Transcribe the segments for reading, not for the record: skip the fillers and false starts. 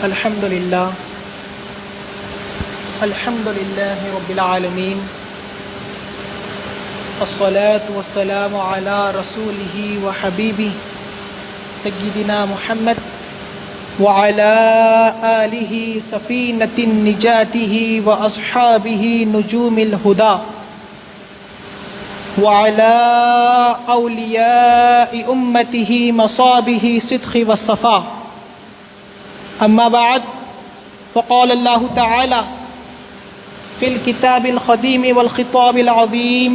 الحمد لله رب العالمين الصلاة والسلام على رسوله وحبيبه سيدنا محمد وعلى آله سفينة نجاته وأصحابه نجوم الهدى وعلى أولياء أمته مصابه صدق والصفاء. أما بعد فقال الله تعالى في الكتاب القديم والخطاب العظيم: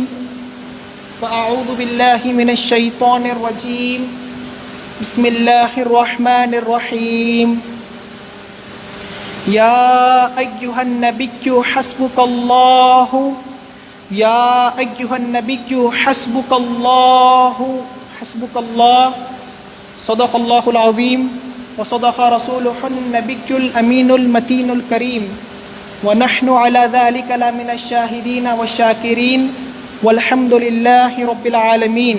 فأعوذ بالله من الشيطان الرجيم بسم الله الرحمن الرحيم. يا أيها النبي حسبك الله حسبك الله صدق الله العظيم وصدق رسوله النبي الأمين المتين الكريم ونحن على ذلك لمن الشاهدين والشاكرين والحمد لله رب العالمين.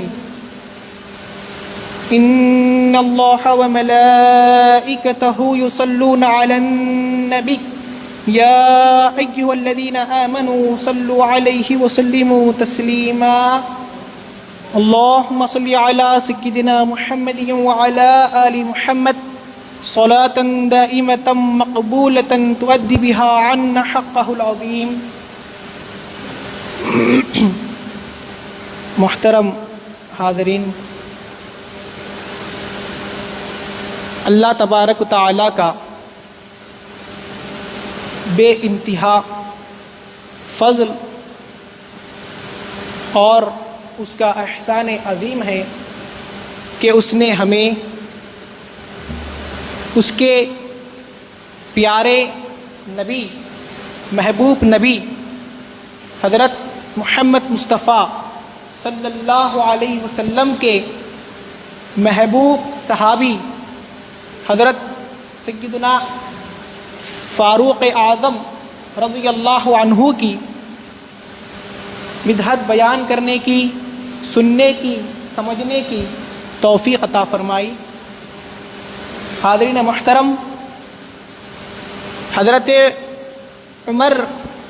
إن الله وملائكته يصلون على النبي يا أيها الذين آمنوا صلوا عليه وسلموا تسليما. اللهم صل على سيدنا محمد وعلى آل محمد صلاة دائمة مقبولة تؤدي بها عنا حقه العظيم. محترم حاضرین، اللہ تبارک و تعالی کا بے انتہا فضل اور اس کا احسان عظیم ہے کہ اس نے ہمیں اس کے پیارے نبی، محبوب نبی حضرت محمد مصطفیٰ صلی اللہ علیہ وسلم کے محبوب صحابی حضرت سیدنا فاروق اعظم رضی اللہ عنہ کی مدحت بیان کرنے کی، سننے کی، سمجھنے کی توفیق عطا فرمائی. حاضرین محترم، حضرت عمر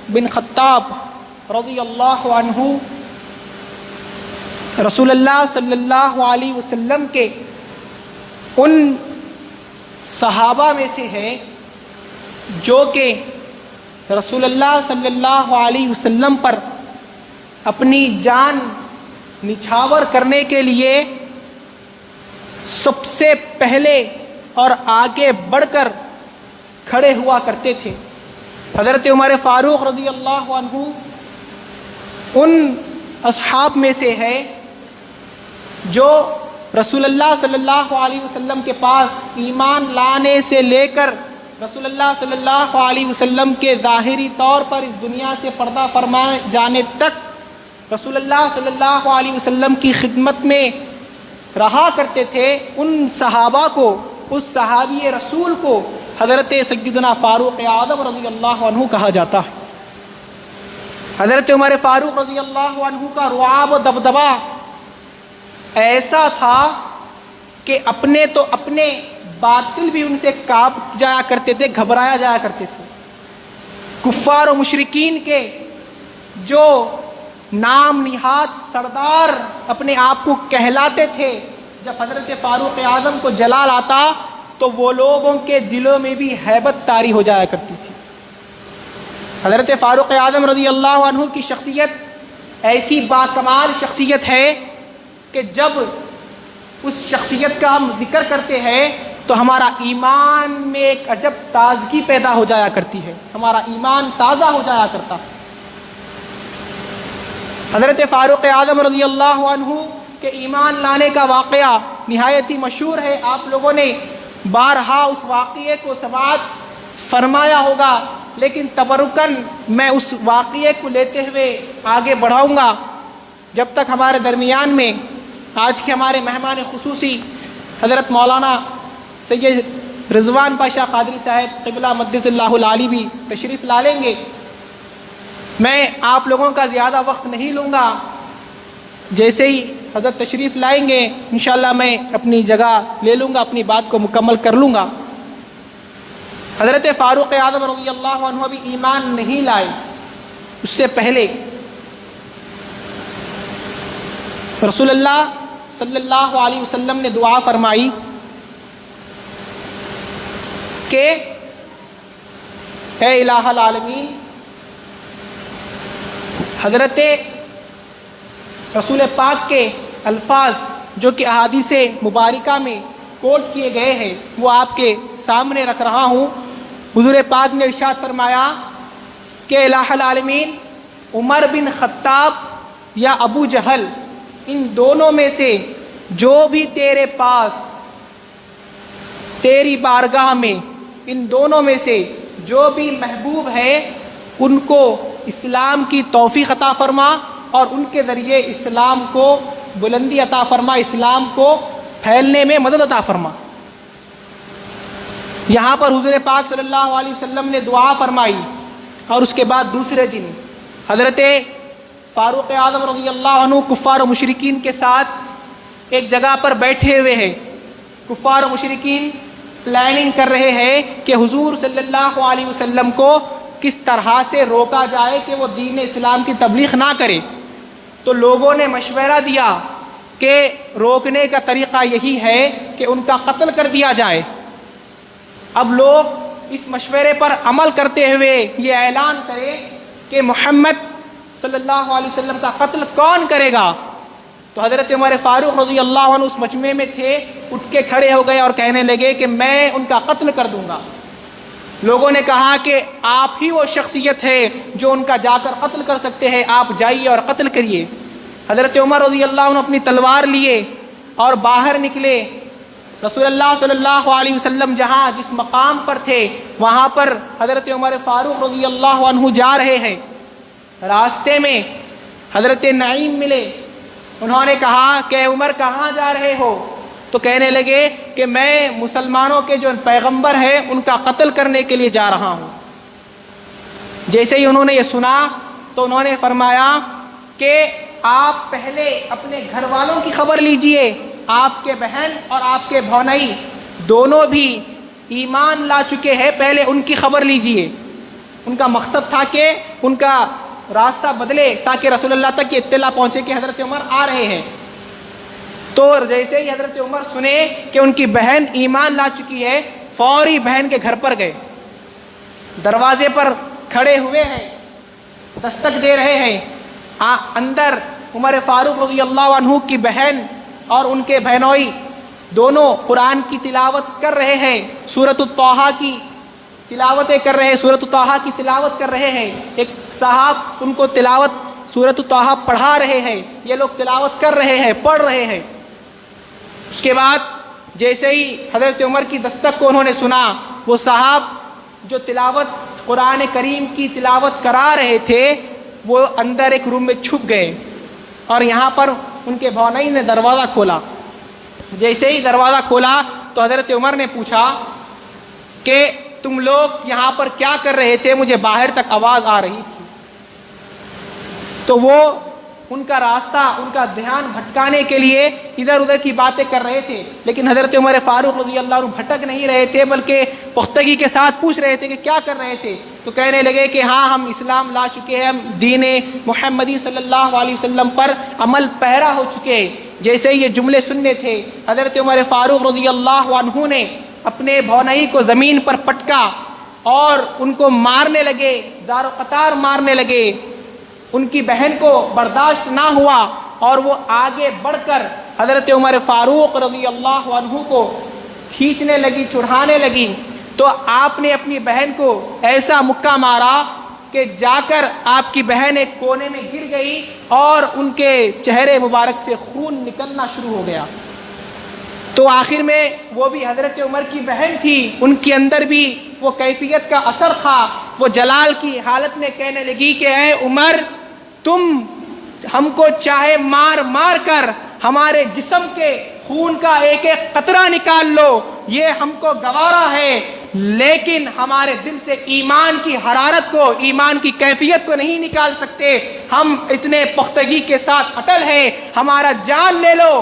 بن خطاب رضی اللہ عنہ رسول اللہ صلی اللہ علیہ وسلم کے ان صحابہ میں سے ہے جو کہ رسول اللہ صلی اللہ علیہ وسلم پر اپنی جان نچھاور کرنے کے لیے سب سے پہلے اور آگے بڑھ کر کھڑے ہوا کرتے تھے. حضرت عمر فاروق رضی اللہ عنہ ان اصحاب میں سے ہے جو رسول اللہ صلی اللہ علیہ وسلم کے پاس ایمان لانے سے لے کر رسول اللہ صلی اللہ علیہ وسلم کے ظاہری طور پر اس دنیا سے پردہ فرما جانے تک رسول اللہ صلی اللہ علیہ وسلم کی خدمت میں رہا کرتے تھے. ان صحابہ کو، اس صحابی رسول کو حضرت سیدنا فاروق اعظم رضی اللہ عنہ کہا جاتا ہے. حضرت عمر فاروق رضی اللہ عنہ کا رعب و دبدبہ ایسا تھا کہ اپنے تو اپنے باطل بھی ان سے کانپ جایا کرتے تھے، گھبرایا جایا کرتے تھے. کفار و مشرکین کے جو نام نہاد سردار اپنے آپ کو کہلاتے تھے، جب حضرت فاروق اعظم کو جلال آتا تو وہ لوگوں کے دلوں میں بھی ہیبت طاری ہو جایا کرتی تھی. حضرت فاروق اعظم رضی اللہ عنہ کی شخصیت ایسی باکمال شخصیت ہے کہ جب اس شخصیت کا ہم ذکر کرتے ہیں تو ہمارا ایمان میں ایک عجب تازگی پیدا ہو جایا کرتی ہے، ہمارا ایمان تازہ ہو جایا کرتا ہے. حضرت فاروق اعظم رضی اللہ عنہ کے ایمان لانے کا واقعہ نہایت ہی مشہور ہے. آپ لوگوں نے بارہا اس واقعے کو سماعت فرمایا ہوگا، لیکن تبرکاً میں اس واقعے کو لیتے ہوئے آگے بڑھاؤں گا جب تک ہمارے درمیان میں آج کے ہمارے مہمان خصوصی حضرت مولانا سید رضوان پاشا قادری صاحب قبلہ مقدس اللہ العالی بھی تشریف لا لیں گے. میں آپ لوگوں کا زیادہ وقت نہیں لوں گا، جیسے ہی حضرت تشریف لائیں گے انشاءاللہ میں اپنی جگہ لے لوں گا، اپنی بات کو مکمل کر لوں گا. حضرت فاروق اعظم رضی اللہ عنہ بھی ایمان نہیں لائے، اس سے پہلے رسول اللہ صلی اللہ علیہ وسلم نے دعا فرمائی کہ اے الہ العالمین، حضرت رسول پاک کے الفاظ جو کہ احادیث مبارکہ میں کوٹ کیے گئے ہیں وہ آپ کے سامنے رکھ رہا ہوں۔ حضور پاک نے ارشاد فرمایا کہ الہ العالمین، عمر بن خطاب یا ابو جہل، ان دونوں میں سے جو بھی تیرے پاس تیری بارگاہ میں، ان دونوں میں سے جو بھی محبوب ہے ان کو اسلام کی توفیق عطا فرما اور ان کے ذریعے اسلام کو بلندی عطا فرما، اسلام کو پھیلنے میں مدد عطا فرما۔ یہاں پر حضور پاک صلی اللہ علیہ وسلم نے دعا فرمائی، اور اس کے بعد دوسرے دن حضرت فاروق اعظم رضی اللہ عنہ کفار و مشرکین کے ساتھ ایک جگہ پر بیٹھے ہوئے ہیں۔ کفار و مشرکین پلاننگ کر رہے ہیں کہ حضور صلی اللہ علیہ وسلم کو کس طرح سے روکا جائے کہ وہ دین اسلام کی تبلیغ نہ کرے۔ تو لوگوں نے مشورہ دیا کہ روکنے کا طریقہ یہی ہے کہ ان کا قتل کر دیا جائے۔ اب لوگ اس مشورے پر عمل کرتے ہوئے یہ اعلان کرے کہ محمد صلی اللہ علیہ وسلم کا قتل کون کرے گا؟ تو حضرت عمر فاروق رضی اللہ عنہ اس مجمع میں تھے، اٹھ کے کھڑے ہو گئے اور کہنے لگے کہ میں ان کا قتل کر دوں گا۔ لوگوں نے کہا کہ آپ ہی وہ شخصیت ہے جو ان کا جا کر قتل کر سکتے ہیں، آپ جائیے اور قتل کریے۔ حضرت عمر رضی اللہ عنہ اپنی تلوار لیے اور باہر نکلے۔ رسول اللہ صلی اللہ علیہ وسلم جس مقام پر تھے وہاں پر حضرت عمر فاروق رضی اللہ عنہ جا رہے ہیں۔ راستے میں حضرت نعیم ملے، انہوں نے کہا کہ عمر کہاں جا رہے ہو؟ تو کہنے لگے کہ میں مسلمانوں کے جو پیغمبر ہیں ان کا قتل کرنے کے لیے جا رہا ہوں۔ جیسے ہی انہوں نے یہ سنا تو انہوں نے فرمایا کہ آپ پہلے اپنے گھر والوں کی خبر لیجئے، آپ کے بہن اور آپ کے بھونئی دونوں بھی ایمان لا چکے ہیں، پہلے ان کی خبر لیجئے۔ ان کا مقصد تھا کہ ان کا راستہ بدلے تاکہ رسول اللہ تک یہ اطلاع پہنچے کہ حضرت عمر آ رہے ہیں۔ تو جیسے ہی حضرت عمر سنے کہ ان کی بہن ایمان لا چکی ہے، فوری بہن کے گھر پر گئے، دروازے پر کھڑے ہوئے ہیں، دستک دے رہے ہیں۔ اندر عمر فاروق رضی اللہ عنہ کی بہن اور ان کے بہنوئی دونوں قرآن کی تلاوت کر رہے ہیں، سورۃ الطٰہٰ کی تلاوتیں کر رہے ہیں، سورۃ الطٰہٰ کی تلاوت کر رہے ہیں۔ ایک صاحب ان کو تلاوت سورۃ الطٰہٰ پڑھا رہے ہیں، یہ لوگ تلاوت کر رہے ہیں، پڑھ رہے ہیں۔ اس کے بعد جیسے ہی حضرت عمر کی دستک کو انہوں نے سنا، وہ صاحب جو تلاوت قرآن کریم کی تلاوت کرا رہے تھے وہ اندر ایک روم میں چھپ گئے، اور یہاں پر ان کے بھونئی نے دروازہ کھولا۔ جیسے ہی دروازہ کھولا تو حضرت عمر نے پوچھا کہ تم لوگ یہاں پر کیا کر رہے تھے؟ مجھے باہر تک آواز آ رہی تھی۔ تو وہ ان کا راستہ، ان کا دھیان بھٹکانے کے لیے ادھر ادھر کی باتیں کر رہے تھے، لیکن حضرت عمر فاروق رضی اللہ عنہ بھٹک نہیں رہے تھے، بلکہ پختگی کے ساتھ پوچھ رہے تھے کہ کیا کر رہے تھے؟ تو کہنے لگے کہ ہاں، ہم اسلام لا چکے ہیں، ہم دین محمدی صلی اللہ علیہ وسلم پر عمل پیرا ہو چکے ہیں۔ جیسے یہ جملے سننے تھے، حضرت عمر فاروق رضی اللہ عنہ نے اپنے بھونئی کو زمین پر پٹکا اور ان کو مارنے لگے، زار و قطار مارنے لگے۔ ان کی بہن کو برداشت نہ ہوا اور وہ آگے بڑھ کر حضرت عمر فاروق رضی اللہ عنہ کو کھینچنے لگی، چڑھانے لگی۔ تو آپ نے اپنی بہن کو ایسا مکہ مارا کہ جا کر آپ کی بہن ایک کونے میں گر گئی اور ان کے چہرے مبارک سے خون نکلنا شروع ہو گیا۔ تو آخر میں وہ بھی حضرت عمر کی بہن تھی، ان کے اندر بھی وہ کیفیت کا اثر تھا۔ وہ جلال کی حالت میں کہنے لگی کہ اے عمر، تم ہم کو چاہے مار مار کر ہمارے جسم کے خون کا ایک ایک قطرہ نکال لو، یہ ہم کو گوارا ہے، لیکن ہمارے دل سے ایمان کی حرارت کو، ایمان کی کیفیت کو نہیں نکال سکتے۔ ہم اتنے پختگی کے ساتھ اٹل ہیں، ہمارا جان لے لو،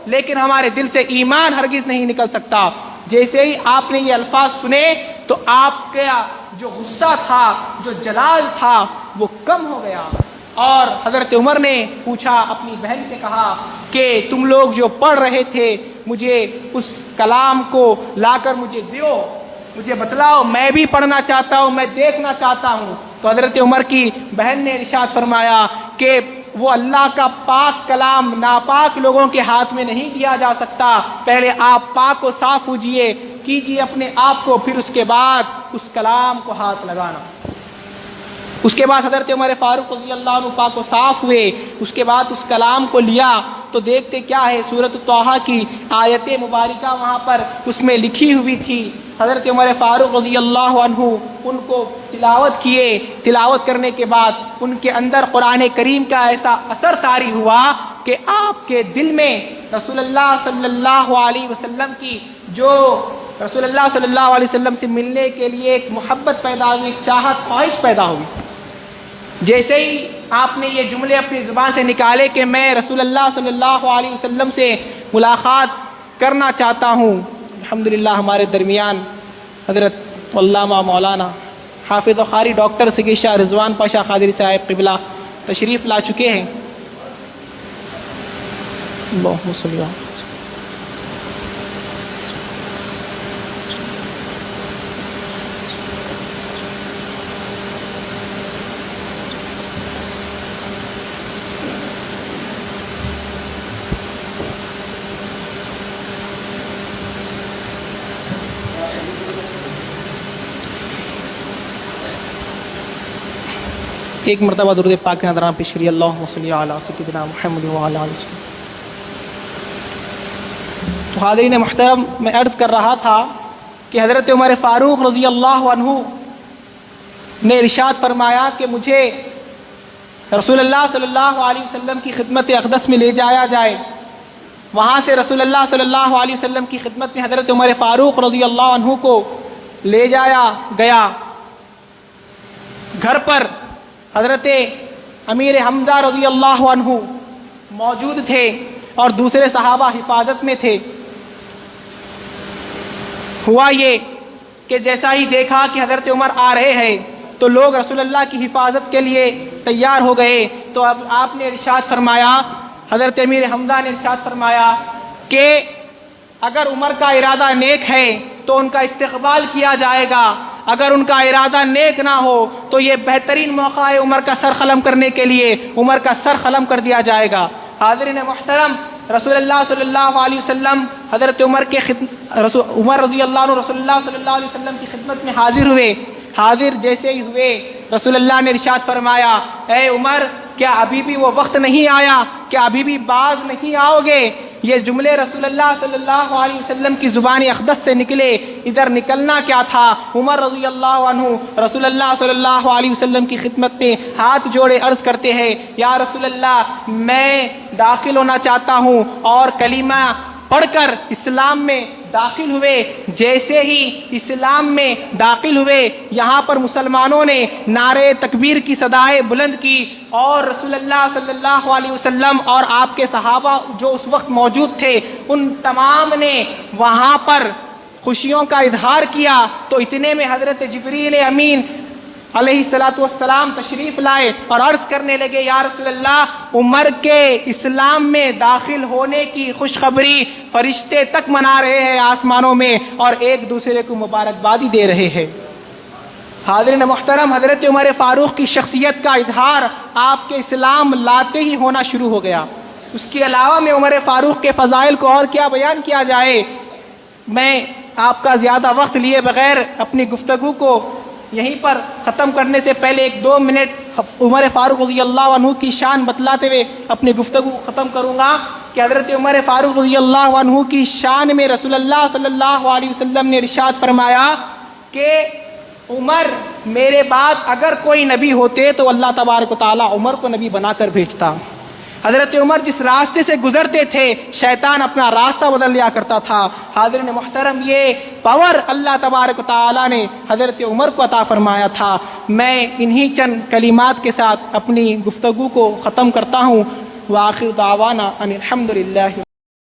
لیکن ہمارے دل سے ایمان ہرگز نہیں نکل سکتا۔ جیسے ہی آپ نے یہ الفاظ سنے تو آپ کا جو غصہ تھا، جو جلال تھا، وہ کم ہو گیا۔ اور حضرت عمر نے پوچھا، اپنی بہن سے کہا کہ تم لوگ جو پڑھ رہے تھے مجھے اس کلام کو لا کر مجھے دیو، مجھے بتلاؤ، میں بھی پڑھنا چاہتا ہوں، میں دیکھنا چاہتا ہوں۔ تو حضرت عمر کی بہن نے ارشاد فرمایا کہ وہ اللہ کا پاک کلام ناپاک لوگوں کے ہاتھ میں نہیں دیا جا سکتا، پہلے آپ پاک و صاف کیجیے اپنے آپ کو، پھر اس کے بعد اس کلام کو ہاتھ لگانا۔ اس کے بعد حضرت عمر فاروق رضی اللہ عنہ پاک و صاف ہوئے، اس کے بعد اس کلام کو لیا تو دیکھتے کیا ہے، سورۃ طٰہٰ کی آیت مبارکہ وہاں پر اس میں لکھی ہوئی تھی۔ حضرت عمر فاروق رضی اللہ عنہ ان کو تلاوت کیے، تلاوت کرنے کے بعد ان کے اندر قرآن کریم کا ایسا اثر طاری ہوا کہ آپ کے دل میں رسول اللہ صلی اللہ علیہ وسلم کی جو رسول اللہ صلی اللہ علیہ وسلم سے ملنے کے لیے ایک محبت پیدا ہوئی، ایک چاہت، خواہش پیدا ہوئی۔ جیسے ہی آپ نے یہ جملے اپنی زبان سے نکالے کہ میں رسول اللہ صلی اللہ علیہ وسلم سے ملاقات کرنا چاہتا ہوں، الحمدللہ ہمارے درمیان حضرت علامہ مولانا حافظ و قاری ڈاکٹر سگی شاہ رضوان پاشا قادری صاحب قبلہ تشریف لا چکے ہیں۔ اللہم صلی اللہ۔ ایک مرتبہ درود پاک کے نذرانہ پیش کریے، اللہم صلی علی سیدنا محمد وعلی آلہ وسلم۔ تو حاضرین محترم، میں عرض کر رہا تھا کہ حضرت عمر فاروق رضی اللہ عنہ نے ارشاد فرمایا کہ مجھے رسول اللہ صلی اللہ علیہ وسلم کی خدمت اقدس میں لے جایا جائے۔ وہاں سے رسول اللہ صلی اللہ علیہ وسلم کی خدمت میں حضرت عمر فاروق رضی اللہ عنہ کو لے جایا گیا۔ گھر پر حضرت امیر حمزہ رضی اللہ عنہ موجود تھے اور دوسرے صحابہ حفاظت میں تھے۔ ہوا یہ کہ جیسا ہی دیکھا کہ حضرت عمر آ رہے ہیں تو لوگ رسول اللہ کی حفاظت کے لیے تیار ہو گئے۔ تو اب آپ نے ارشاد فرمایا، حضرت امیر حمزہ نے ارشاد فرمایا کہ اگر عمر کا ارادہ نیک ہے تو ان کا استقبال کیا جائے گا، اگر ان کا ارادہ نیک نہ ہو تو یہ بہترین موقع ہے عمر کا سر قلم کرنے کے لیے، عمر کا سر قلم کر دیا جائے گا۔ حاضرین محترم، رسول اللہ صلی اللہ علیہ وسلم حضرت عمر رضی اللہ عنہ رسول اللہ صلی اللہ علیہ وسلم کی خدمت میں حاضر ہوئے۔ حاضر جیسے ہی ہوئے رسول اللہ نے ارشاد فرمایا، اے عمر، کیا ابھی بھی وہ وقت نہیں آیا؟ کیا ابھی بھی باز نہیں آؤ گے؟ یہ جملے رسول اللہ صلی اللہ علیہ وسلم کی زبان اقدس سے نکلے، ادھر نکلنا کیا تھا؟ عمر رضی اللہ عنہ رسول اللہ صلی اللہ علیہ وسلم کی خدمت میں ہاتھ جوڑے عرض کرتے ہیں، یا رسول اللہ، میں داخل ہونا چاہتا ہوں، اور کلمہ پڑھ کر اسلام میں داخل ہوئے۔ جیسے ہی اسلام میں داخل ہوئے، یہاں پر مسلمانوں نے نعرے تکبیر کی صدائیں بلند کی، اور رسول اللہ صلی اللہ علیہ وسلم اور آپ کے صحابہ جو اس وقت موجود تھے، ان تمام نے وہاں پر خوشیوں کا اظہار کیا۔ تو اتنے میں حضرت جبریل امین علیہ الصلوۃ والسلام تشریف لائے اور عرض کرنے لگے، یا رسول اللہ، عمر کے اسلام میں داخل ہونے کی خوشخبری فرشتے تک منا رہے ہیں آسمانوں میں، اور ایک دوسرے کو مبارکبادی دے رہے ہیں۔ حاضرین محترم، حضرت عمر فاروق کی شخصیت کا اظہار آپ کے اسلام لاتے ہی ہونا شروع ہو گیا۔ اس کے علاوہ میں عمر فاروق کے فضائل کو اور کیا بیان کیا جائے۔ میں آپ کا زیادہ وقت لیے بغیر اپنی گفتگو کو یہیں پر ختم کرنے سے پہلے 1-2 منٹ عمر فاروق رضی اللہ عنہ کی شان بتلاتے ہوئے اپنی گفتگو ختم کروں گا کہ حضرت عمر فاروق رضی اللہ عنہ کی شان میں رسول اللہ صلی اللہ علیہ وسلم نے ارشاد فرمایا کہ عمر میرے بعد اگر کوئی نبی ہوتے تو اللہ تبارک و تعالی عمر کو نبی بنا کر بھیجتا۔ حضرت عمر جس راستے سے گزرتے تھے شیطان اپنا راستہ بدل لیا کرتا تھا۔ حاضرین محترم، یہ پاور اللہ تبارک و تعالی نے حضرت عمر کو عطا فرمایا تھا۔ میں انہی چند کلمات کے ساتھ اپنی گفتگو کو ختم کرتا ہوں۔ وآخر دعوانا ان الحمدللہ